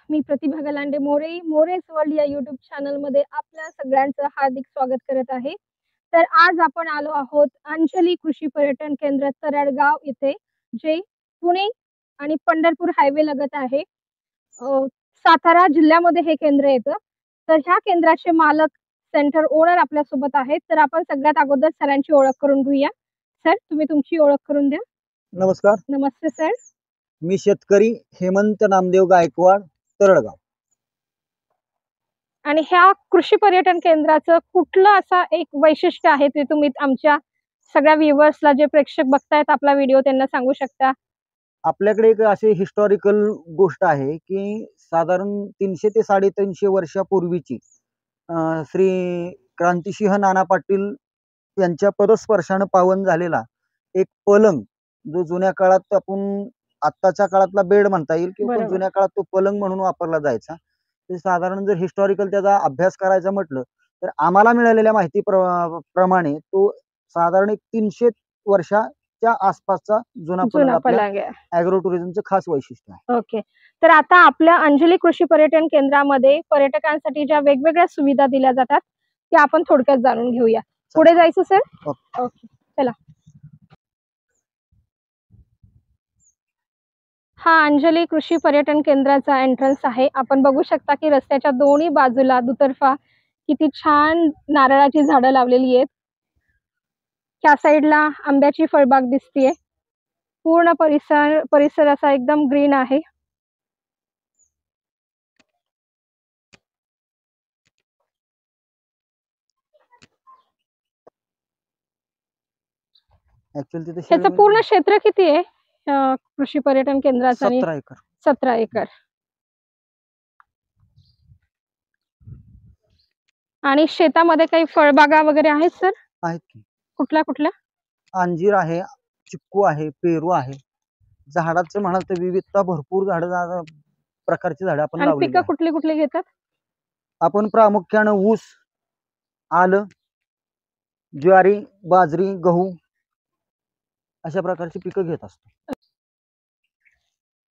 मी प्रतिभा Galande मोरेस world या YouTube channel मध्ये आपल्या सगळ्यांचं हार्दिक स्वागत करत आहे। तर आज आपण आलो आहोत अंजली कृषी पर्यटन केंद्र तरडगाव इथे, जे पुणे आणि पंढरपूर हायवे लगत आहे। सातारा जिल्ह्यामध्ये हे केंद्र येतं। तर ह्या केंद्राचे मालक सेंटर ओनर आपल्या सोबत आहेत। तर आपण सगळ्यात अगोदर सरांची ओळख करून घेऊया। सर, तुम्ही तुमची ओळख करून द्या। नमस्कार, नमस्ते सर। मी शेतकरी हेमंत नामदेव गायकवाड, तरडगाव। आणि ह्या कृषी पर्यटन केंद्राचं कुठलं असं एक वैशिष्ट्य आहे ते तुम्ही आमच्या सगळ्या व्ह्यूअर्सला, जे प्रेक्षक बघतायत आपला व्हिडिओ, त्यांना सांगू शकता? आपल्याकडे एक अशी हिस्टॉरिकल गोष्ट आहे की साधारण 300 ते 350 वर्षापूर्वीची श्री क्रांतिसिंह नाना पाटील यांच्या पदस्पर्शाने पावन झालेला एक पलंग, जो जुन्या काळात आपण आत्ताच्या काळातला बेड म्हणता येईल किंवा जुन्या काळात तो पलंग म्हणून वापरला जायचा। ते साधारण जर हिस्टॉरिकल त्याचा अभ्यास करायचा म्हटलं तर आम्हाला मिळालेल्या माहिती प्रमाणे तो साधारण एक 300 वर्षाच्या आसपासचा जुना पलंग आहे। ॲग्रो टुरिझमचं खास वैशिष्ट्य आहे। ओके, तर आता आपल्या अंजली कृषी पर्यटन केंद्रामध्ये पर्यटकांसाठी ज्या वेगवेगळ्या सुविधा दिल्या जातात त्या आपण थोडक्यात जाणून घेऊया। पुढे जायचं सर? ओके, चला। हा अंजली कृषी पर्यटन केंद्राचा एंट्रन्स आहे। आपण बघू शकता की रस्त्याच्या दोन्ही बाजूला दुतर्फा किती छान नारळाची झाडं लावलेली आहेत। त्या साईडला आंब्याची फळबाग दिसतेय। पूर्ण परिसर असा एकदम ग्रीन आहे। ह्याचं पूर्ण क्षेत्र किती आहे कृषी पर्यटन केंद्राचं? 17 एकर। 17 एकर। आणि शेतामध्ये काही फळबागा वगैरे आहेत सर? आहेत की। कुठल्या कुठल्या? अंजीर आहे, चिक्कू आहे, पेरू आहे। झाडाचं म्हणाल तर विविधता भरपूर झाडं प्रकारची झाडं आपण लावलेली आहेत। पिकं कुठली कुठली घेतात आपण? प्रामुख्याने ऊस, आलं, ज्वारी, बाजरी, गहू अशा प्रकारची पिकं घेत असतो।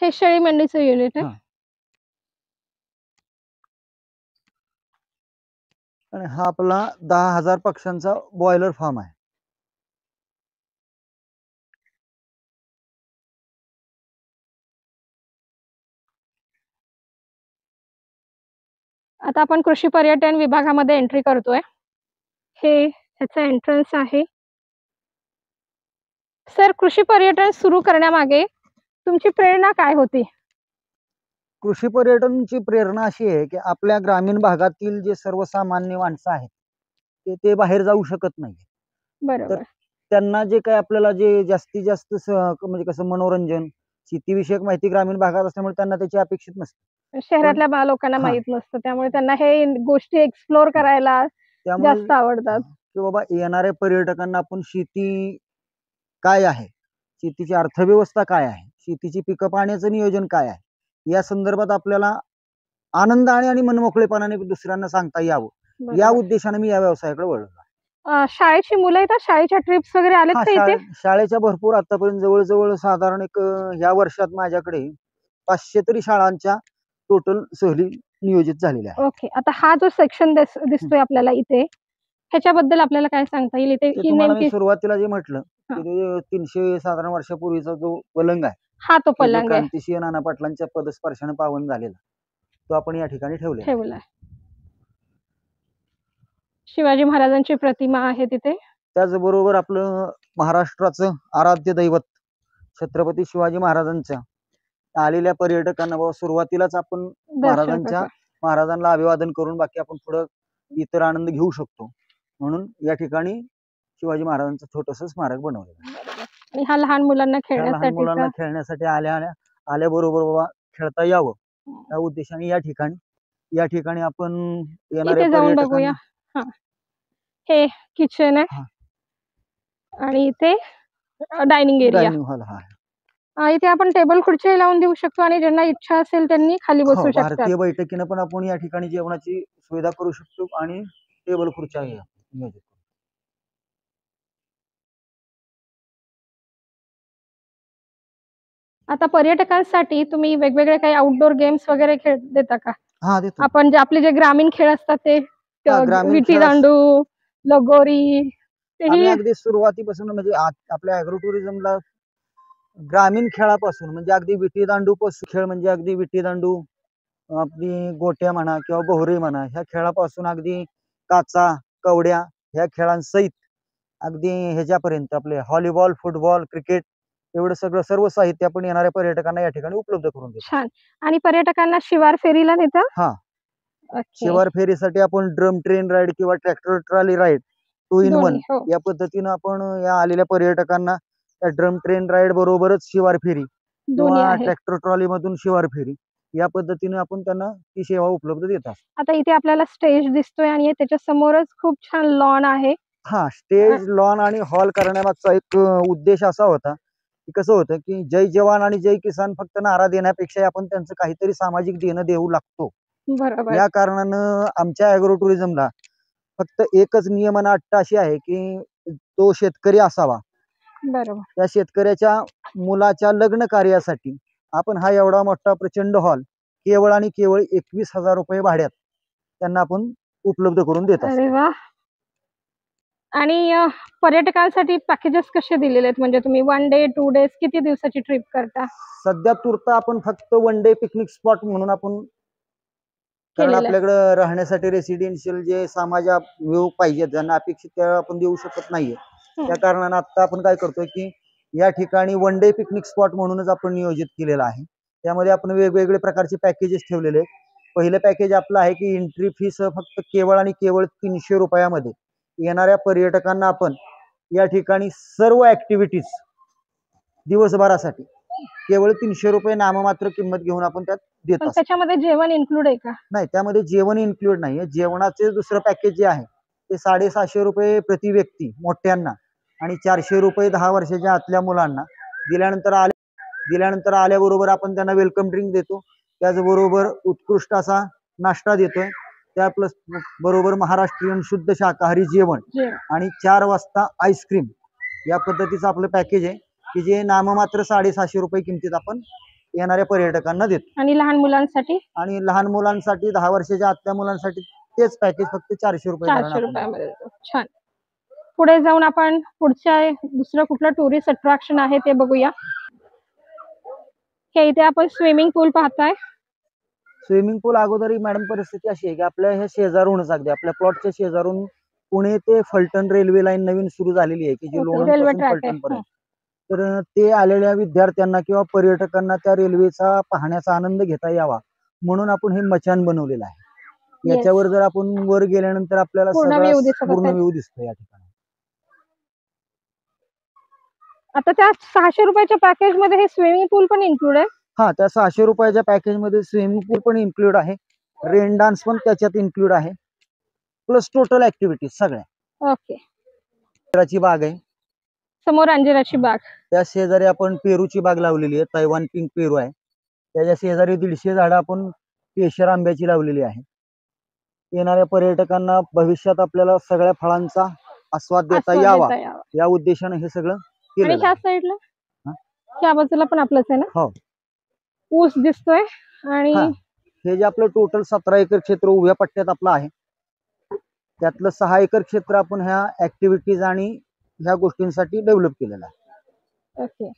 हे शेळी मंडीचं युनिट आहे। आणि हा आपला 10,000 पक्ष्यांचा बॉयलर फार्म आहे। आता आपण कृषी पर्यटन विभागामध्ये एंट्री करतोय। हे ह्याचा एंट्रन्स आहे। सर, कृषी पर्यटन सुरू करण्यामागे तुमची प्रेरणा काय होती? कृषी पर्यटनची प्रेरणा अशी आहे की आपल्या ग्रामीण भागातील जे सर्वसामान्य माणसं आहेत ते बाहेर जाऊ शकत नाही। बरोबर। त्यांना जे काय आपल्याला जे जास्तीत जास्त म्हणजे कसं मनोरंजन, शेतीविषयक माहिती ग्रामीण भागात असल्यामुळे त्यांना त्याची अपेक्षित नसते। शहरातल्या लोकांना माहित नसतं, त्यामुळे त्यांना हे गोष्टी एक्सप्लोर करायला जास्त आवडतात। की बाबा येणाऱ्या पर्यटकांना आपण शेती काय आहे, शेतीची अर्थव्यवस्था काय आहे, शेतीची पिकं पाण्याचं नियोजन काय आहे, या संदर्भात आपल्याला आनंदाने आणि मनमोकळेपणाने दुसऱ्यांना सांगता यावं, या उद्देशाने मी या व्यवसायाकडे वळलो। शाळेची मुलं येतात, शाळेच्या ट्रिप्स वगैरे आलेत का इथे? शाळेच्या भरपूर आतापर्यंत जवळजवळ साधारण एक या वर्षात माझ्याकडे 500 तरी शाळांच्या टोटल सहली नियोजित झालेल्या आहेत। ओके, आता हा जो सेक्शन दिसतोय आपल्याला इथे, ह्याच्याबद्दल आपल्याला काय सांगता येईल? इथे तुम्हाला मी सुरुवातीला जे म्हटलं की 300 साधारण वर्षापूर्वीचा जो पलंग आहे, हा तो पलंग आहे क्रांतिसिंह नाना पाटलांच्या पदस्पर्शाने पावन झालेला, तो आपण या ठिकाणी ठेवला। शिवाजी महाराजांची प्रतिमा आहे तिथे। त्याचबरोबर आपलं महाराष्ट्राचं आराध्य दैवत छत्रपती शिवाजी महाराजांच्या आलेल्या पर्यटकांना सुरुवातीलाच आपण महाराजांना अभिवादन करून बाकी आपण पुढे इतर आनंद घेऊ शकतो, म्हणून या ठिकाणी शिवाजी महाराजांचं छोटंसं स्मारक बनवलेलं आहे। हा लहान मुलांना खेळण्यासाठी आल्याबरोबर बाबा खेळता यावं या उद्देशाने या ठिकाणी आपण येणाऱ्या पर्यटकांना हे किचन आहे आणि इथे डायनिंग एरिया, हॉल आहे। इथे आपण टेबल खुर्ची लावून देऊ शकतो आणि ज्यांना इच्छा असेल त्यांनी खाली बसू शकतात। भारतीय बैठकीने पण आपण या ठिकाणी जेवणाची सुविधा करू शकतो आणि टेबल खुर्च्या नियोजित आता पर्यटकांसाठी तुम्ही वेगवेगळे काही आउटडोर गेम्स वगैरे खेळ देता का? हा, देतो. आपण जे आपले जे ग्रामीण खेळ असतात ते ग्रामीण विटी खेळ दांडू, लगोरी आम्ही तेही अगदी सुरुवातीपासून म्हणजे आपल्या ॲग्रो टुरिझमला ग्रामीण खेळापासून म्हणजे अगदी विटी दांडू पासून खेळ म्हणजे अगदी विटी दांडू, आपली गोट्या म्हणा किंवा बोहरी म्हणा, ह्या खेळापासून अगदी काचा, कवड्या ह्या खेळांसहित अगदी ह्याच्यापर्यंत आपले व्हॉलीबॉल, फुटबॉल, क्रिकेट एवढं सगळं सर्व साहित्य आपण येणाऱ्या पर्यटकांना या ठिकाणी उपलब्ध करून देतो. छान. आणि पर्यटकांना शिवार फेरीला नेता? हा, ओके. शिवार फेरीसाठी आपण ड्रम ट्रेन राईड किंवा ट्रॅक्टर ट्रॉली राईड 2 in 1 दोन्ही. हो. या पद्धतीनं आपण या आलेल्या पर्यटकांना त्या ड्रम ट्रेन राईड बरोबरच शिवार फेरी दोन्ही किंवा आहे. ट्रॅक्टर ट्रॉली मधून शिवार फेरी या पद्धतीने आपण त्यांना ती सेवा उपलब्ध देतात. आता इथे आपल्याला स्टेज दिसतोय आणि त्याच्या समोरच खूप छान लॉन आहे. हा, स्टेज, लॉन आणि हॉल करण्यामागचा एक उद्देश असा होता की कसं होतं की जय जवान आणि जय किसान फक्त नारा देण्यापेक्षा आपण त्यांचं काहीतरी सामाजिक देणं देऊ लागतो. बरोबर. या कारणानं आमच्या ॲग्रो टुरिझमला फक्त एकच नियम आणि अट अशी आहे की तो शेतकरी असावा. बरोबर. त्या शेतकऱ्याच्या मुलाच्या लग्न कार्यासाठी आपण हा एवढा मोठा प्रचंड हॉल केवळ आणि केवळ 21,000 रुपये भाड्यात त्यांना आपण उपलब्ध करून देत असतो. अरे वाह! आणि पर्यटकांसाठी पॅकेजेस कसे दिलेले आहेत? म्हणजे तुम्ही 1 डे, 2 डेज किती दिवसाची ट्रिप करता? सध्या तूर्त आपण फक्त 1 डे पिकनिक स्पॉट म्हणून आपण, कारण केलेलं आहे. आपल्याकडे राहण्यासाठी रेसिडेन्शियल जे समाजा व्ह्यू पाहिजेत ज्यांना अपेक्षित त्या आपण देऊ शकत नाहीये. त्या कारणानं आता आपण काय करतोय की या ठिकाणी 1 डे पिकनिक स्पॉट म्हणूनच आपण नियोजित केलेलं आहे. त्यामध्ये आपण वेगवेगळे प्रकारचे पॅकेजेस ठेवलेले आहेत. पहिलं पॅकेज आपलं आहे की एंट्री फीस फक्त केवळ आणि केवळ 300 रुपयामध्ये येणाऱ्या पर्यटकांना आपण या ठिकाणी सर्व ऍक्टिव्हिटीज दिवसभरासाठी केवळ 300 रुपये नाममात्र किंमत घेऊन आपण त्यात देत पण असतो. त्याच्यामध्ये जेवण इन्क्लूड आहे का? नाही, त्यामध्ये जेवण इन्क्लूड नाहीये. जेवणाचे दुसरं पॅकेज जे आहे ते 750 रुपये प्रति व्यक्ती मोठ्यांना आणि 400 रुपये 10 वर्षाच्या आतल्या मुलांना. दिल्यानंतर आल्याबरोबर आपण त्यांना वेलकम ड्रिंक देतो. त्याचबरोबर उत्कृष्ट असा नाश्ता देतोय. त्या प्लस बरोबर महाराष्ट्रीयन शुद्ध शाकाहारी जेवण आणि 4 वाजता आईस्क्रीम या पद्धतीचं आपलं पॅकेज आहे की जे नाममात्र 750 रुपये किमतीत आपण येणाऱ्या पर्यटकांना देतो. आणि लहान मुलांसाठी? आणि लहान मुलांसाठी 10 वर्षाच्या आतल्या मुलांसाठी तेच पॅकेज फक्त 400 रुपये 400 रुपयामध्ये देतो. छान. पुढे जाऊन आपण पुढच्या दुसरं कुठलं टुरिस्ट अट्रॅक्शन आहे ते बघूया. हे इथे आपण स्विमिंग पूल पाहताय. स्विमिंग पूल अगोदर मॅडम परिस्थिती अशी आहे की आपल्या ह्या शेजारूनच अगदी आपल्या प्लॉटच्या शेजारून पुणे ते फलटण रेल्वे लाईन नवीन सुरू झालेली आहे की जी रेल्वे लोणंदपासून ट्रॅक आहे. फलटण पर्यंत. तर ते आलेल्या विद्यार्थ्यांना किंवा पर्यटकांना त्या रेल्वेचा पाहण्याचा आनंद घेता यावा म्हणून आपण हे मचान बनवलेलं आहे. याच्यावर जर आपण वर गेल्यानंतर आपल्याला पूर्ण सगळा व्ह्यू दिसत पूर्ण असेल. व्ह्यू दिसतो या ठिकाणी. आता त्या 600 रुपयाच्या पॅकेज मध्ये हे स्विमिंग पूल पण इन्क्लूड आहे? हा, त्या 600 रुपयाच्या पॅकेज मध्ये स्विमिंग पूल पण इन्क्लूड आहे, रेन डान्स पण त्याच्यात इन्क्लूड आहे, प्लस टोटल ऍक्टिव्हिटीज सगळ्या. ओके. अंजिराची बाग आहे समोर, अंजिराची बाग. त्या शेजारी आपण पेरूची बाग लावलेली आहे, तैवान पिंक पेरू आहे. त्याच्या शेजारी 150 झाडं आपण केशर आंब्याची लावलेली आहे. येणाऱ्या पर्यटकांना भविष्यात आपल्याला सगळ्या फळांचा आस्वाद देता यावा या उद्देशाने हे सगळं केलं. आणि ह्या साईडला त्या बाजूला पण आपलंच आहे ना? हो, ऊस दिसतोय. आणि हे जे आपलं टोटल 17 एकर क्षेत्र उभ्या पट्ट्यात आपलं आहे त्यातलं 6 एकर क्षेत्र आपण ह्या ऍक्टिव्हिटीज आणि ह्या गोष्टींसाठी डेव्हलप केलेलं आहे. ओके.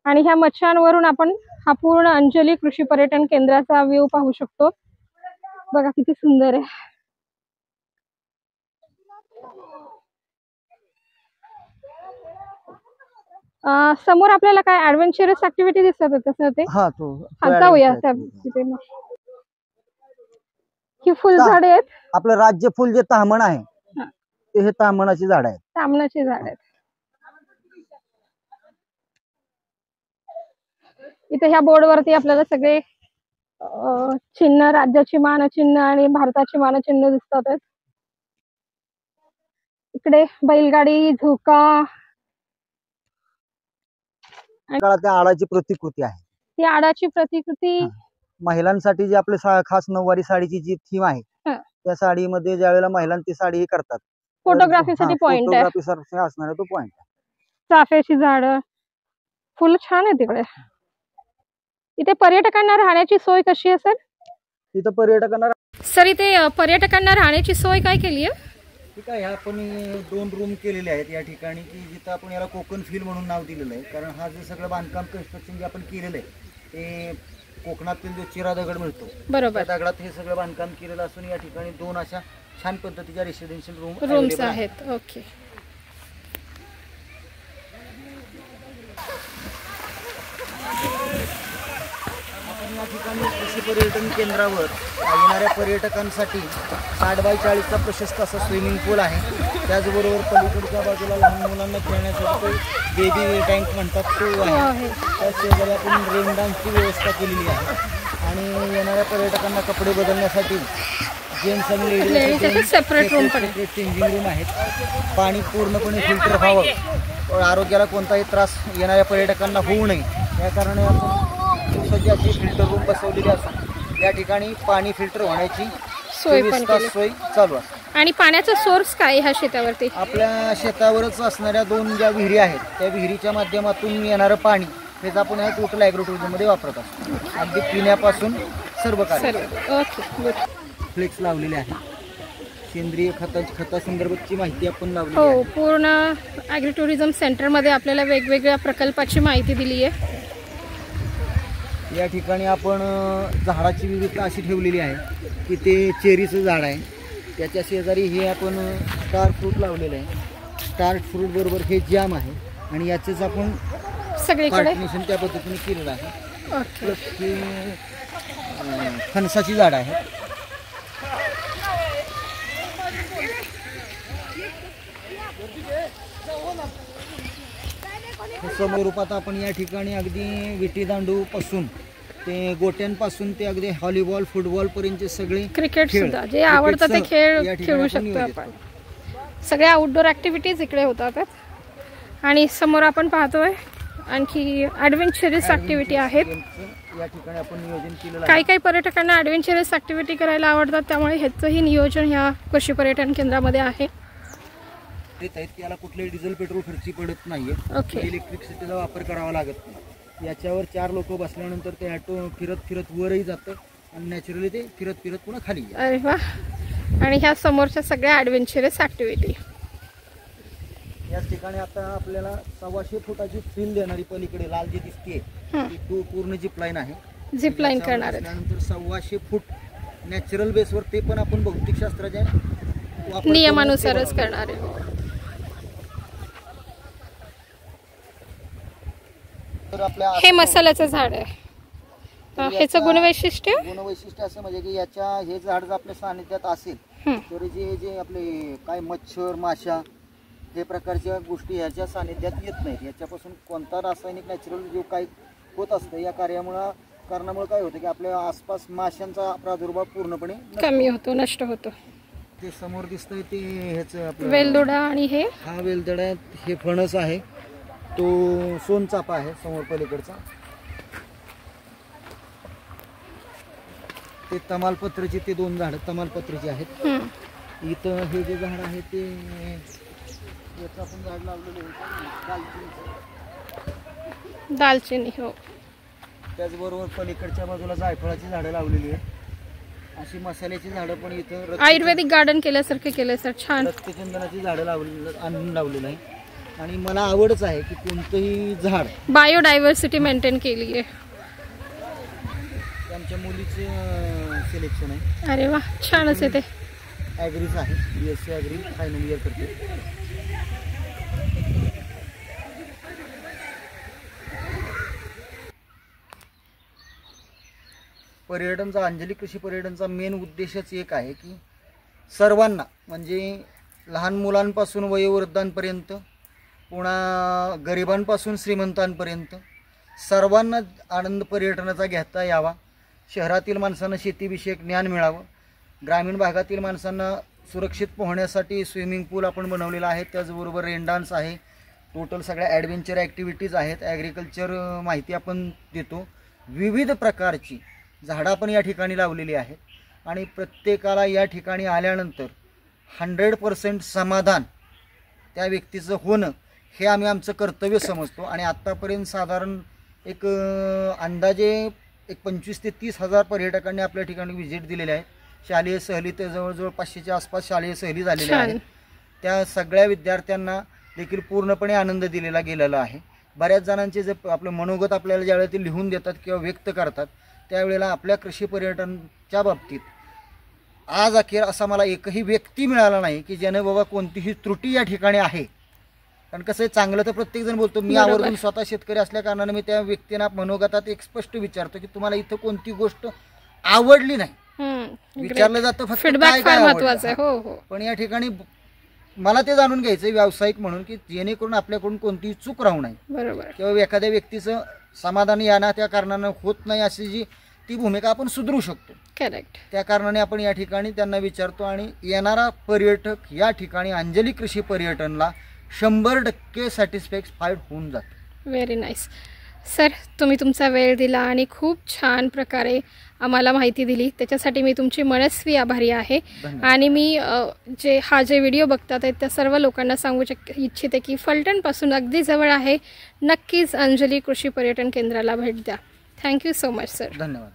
आणि ह्या मच्छांवरून आपण हा पूर्ण अंजली कृषी पर्यटन केंद्राचा व्ह्यू पाहू शकतो. बघा किती सुंदर आहे. समोर आपल्याला काय ऍडव्हेंचरस ऍक्टिव्हिटी दिसत होत तसं ते? हा, जाऊया तिथे. मग ही फुलझाडे आहेत. आपलं राज्य फुल जे तामण आहे ते हे तामणाची झाड आहेत. तामणाची झाड आहेत. इथे ह्या बोर्ड वरती आपल्याला सगळे चिन्ह, राज्याची मानचिन्ह आणि भारताची मानचिन्ह दिसतात आहेत. इकडे बैलगाडी, झोका, त्या आडाची प्रतिकृती आहे. ती आडाची प्रतिकृती महिलांसाठी जे आपले खास नऊवारी साडीची जी थीम आहे त्या साडीमध्ये ज्या वेळेला महिलांची साडी हे करतात फोटोग्राफीसाठी पॉइंट आहे. फोटोग्राफी असणारा तो पॉइंट आहे. चाफ्याची झाडं, फुल छान आहे तिकडे. इथे पर्यटकांना राहण्याची सोय कशी आहे सर? तिथं पर्यटकांना सर इथे पर्यटकांना राहण्याची सोय काय केली आहे? ठीक आहे, आपण 2 रूम केलेले आहेत या ठिकाणी, की जिथं आपण याला कोकण फील म्हणून नाव दिलेलं आहे. कारण हा जे सगळं बांधकाम कन्स्ट्रक्शन जे आपण केलेलं आहे ते कोकणातील जो चिरा दगड मिळतो बरोबर, त्या दगडात हे सगळं बांधकाम केलेलं असून या ठिकाणी 2 अशा छान पद्धतीच्या रेसिडेन्शियल रूम्स आहेत. ओके. आपण या ठिकाणी कृषी पर्यटन केंद्रावर येणाऱ्या पर्यटकांसाठी 60x40चा प्रशस्त असा स्विमिंग पूल आहे. त्याचबरोबर पलीकडच्या बाजूला लहान मुलांना खेळण्यासाठी बेबी टँक म्हणतात तो आहे. त्या शेजारी आपण रेन डान्सची व्यवस्था केलेली आहे आणि येणाऱ्या पर्यटकांना कपडे बदलण्यासाठी जेंट्स आणि ladies separate room changing room आहेत. पाणी पूर्णपणे फिल्टर व्हावं, आरोग्याला कोणताही त्रास येणाऱ्या पर्यटकांना होऊ नये या कारणाने आपण दिवसाची अशी फिल्टर रूम बसवलेली असून या ठिकाणी पाणी फिल्टर होण्याची सोय चालू आहे. आणि पाण्याचा सोर्स काय ह्या शेतावरती? आपल्या शेतावरच असणाऱ्या 2 ज्या विहिरी आहेत त्या विहिरीच्या माध्यमातून येणारं पाणी हेच आपण या टोटल ॲग्रो टुरिझममध्ये वापरत असतो. अगदी पिण्यापासून सर्व कार्य. ओके. फ्लेक्स लावलेले आहे. सेंद्रिय खतासंदर्भातची माहिती आपण लावली. हो, पूर्ण ॲग्रो टुरिझम सेंटरमध्ये आपल्याला वेगवेगळ्या प्रकल्पाची माहिती दिली आहे. या ठिकाणी आपण झाडाची विविधता अशी ठेवलेली आहे की ते चेरीचं झाड आहे, त्याच्या शेजारी हे आपण स्टार फ्रूट लावलेलं आहे. स्टार फ्रूट बरोबर हे जाम आहे आणि याचेच आपण सगळीकडे पार्टिनेशन त्या पद्धतीने केलेलं आहे. प्लस हे फणसाची झाड आहे. समोर रूपात आपण या ठिकाणी अगदी विटी दांडू पासून ते गोट्यांपासून ते अगदी व्हॉलीबॉल फुटबॉल पर्यंतचे सगळे क्रिकेट सुद्धा जे आवडतं ते खेळ खेळू शकतो आपण. सगळ्या आउटडोर ऍक्टिव्हिटीज इकडे होतात. आणि समोर आपण पाहतोय आणखी ॲडव्हेंचरस ऍक्टिव्हिटी आहेत. या ठिकाणी आपण नियोजन केलेलं काही काही पर्यटकांना ॲडव्हेंचरस ऍक्टिव्हिटी करायला आवडतात, त्यामुळे ह्याचंही नियोजन ह्या कृषी पर्यटन केंद्रामध्ये आहे. याला कुठलेही डिझेल पेट्रोल खर्ची पडत नाहीये. इलेक्ट्रिसिटीचा वापर करावा लागत नाही. याच्यावर 4 लोक बसल्यानंतर ते ऑटो फिरत फिरत वरही जातं आणि नॅचरली ते फिरत फिरत पुन्हा खाली. अरे वा. आणि ह्या समोरच्या सगळ्या ॲडव्हेंचरस ऍक्टिव्हिटी. याच ठिकाणी आता आपल्याला 125 फुटाची फील देणारी पलीकडे लाल जी दिसते ती पूर्ण जिप लाईन आहे. जिप लाईन करणार आहे. त्यानंतर 125 फूट नॅचरल बेसवर ते पण आपण भौतिकशास्त्राच्या नियमानुसारच करणार आहे. हे मसाल्याचं झाड आहे. ह्याचं गुणवैशिष्ट्य असं म्हणजे की हे झाड जर आपल्या सानिध्यात असेल तर जे आपले काय मच्छर माशा हे प्रकारच्या गोष्टी ह्याच्या सानिध्यात येत नाहीत. याच्यापासून कोणता रासायनिक नॅचरल जो काय होत असतं या कारणामुळे काय होतं की आपल्या आसपास माशांचा प्रादुर्भाव पूर्णपणे कमी होतो, नष्ट होतो. ते समोर दिसतंय ते ह्याचं वेलदोडा आणि हा वेलदोडा हे फणस आहे. तो सोनचाफा आहे समोर पलीकडचा. ते तमालपत्रची ते 2 झाडं तमालपत्रची आहेत. इथं हे जे झाड आहे ते याचं आपण झाड लावलेलं आहे दालचिनी. हो. त्याचबरोबर पलीकडच्या बाजूला जायफळाची झाडं लावलेली आहेत. अशी मसाल्याची झाडं पण इथं आयुर्वेदिक गार्डन केल्यासारखे केलंय सर. छान. रक्तचंदनाची झाडं आणून लावलेलं आहे. आणि मला आवडच आहे की कोणतंही झाड बायोडायव्हर्सिटी मेंटेन केली आहे. आमच्या मुलीचे सिलेक्शन आहे. अरे वा, छानच आहे. ते ॲग्रीच आहे. BSc ॲग्री फायनल इयर करते. पर्यटनचा अंजली कृषी पर्यटनचा मेन उद्देशच एक आहे की सर्वांना म्हणजे लहान मुलांपासून वयोवृद्धांपर्यंत पुन्हा गरिबांपासून श्रीमंतांपर्यंत सर्वांना आनंद पर्यटनाचा घेता यावा. शहरातील माणसांना शेतीविषयक ज्ञान मिळावं. ग्रामीण भागातील माणसांना सुरक्षित पोहण्यासाठी स्विमिंग पूल आपण बनवलेला आहे. त्याचबरोबर रेन डान्स आहे. टोटल सगळ्या ॲडव्हेंचर ॲक्टिव्हिटीज आहेत. ॲग्रिकल्चर माहिती आपण देतो. विविध प्रकारची झाडं आपण या ठिकाणी लावलेली आहेत आणि प्रत्येकाला या ठिकाणी आल्यानंतर 100% समाधान त्या व्यक्तीचं होणं हे आम्ही आमचं कर्तव्य समजतो. आणि आत्तापर्यंत साधारण एक अंदाजे एक 25 ते 30 हजार पर्यटकांनी आपल्या ठिकाणी व्हिजिट दिलेले आहेत. शालेय सहली तर जवळजवळ 500च्या आसपास शालेय सहली झालेल्या आहेत. त्या सगळ्या विद्यार्थ्यांना देखील पूर्णपणे आनंद दिलेला गेलेला आहे. बऱ्याच जणांचे जे आपलं मनोगत आपल्याला ज्यावेळेला ते लिहून देतात किंवा व्यक्त करतात त्यावेळेला आपल्या कृषी पर्यटनच्या बाबतीत आज अखेर असा मला एकही व्यक्ती मिळाला नाही की ज्याने बाबा कोणतीही त्रुटी या ठिकाणी आहे. कारण कसं आहे, चांगलं तर प्रत्येकजण बोलतो. मी आवर्जून स्वतः शेतकरी असल्या कारणाने मी त्या व्यक्तींना मनोगतात एक स्पष्ट विचारतो की तुम्हाला इथं कोणती गोष्ट आवडली नाही. विचारलं जातं फक्त काय काय महत्त्वाचं आहे. हो हो. पण या ठिकाणी मला ते जाणून घ्यायचं व्यावसायिक म्हणून की जेणेकरून आपल्याकडून कोणतीही चूक राहू नये. बरोबर. किंवा एखाद्या व्यक्तीचं समाधान याना त्या कारणानं होत नाही अशी जी ती भूमिका आपण सुधरू शकतो. करेक्ट. त्या कारणाने आपण या ठिकाणी त्यांना विचारतो आणि येणारा पर्यटक या ठिकाणी अंजली कृषी पर्यटनला 100% सॅटिस्फाईड होऊन जातो. व्हेरी नाईस सर, तुम्ही तुमचा वेळ दिला आणि खूप छान प्रकारे आम्हाला माहिती दिली, त्याच्यासाठी मी तुमची मनस्वी आभारी आहे. आणि मी जे व्हिडिओ बघतात आहेत त्या सर्व लोकांना सांगू इच्छिते की फलटणपासून अगदी जवळ आहे, नक्कीच अंजली कृषी पर्यटन केंद्राला भेट द्या. Thank you so much sir. धन्यवाद.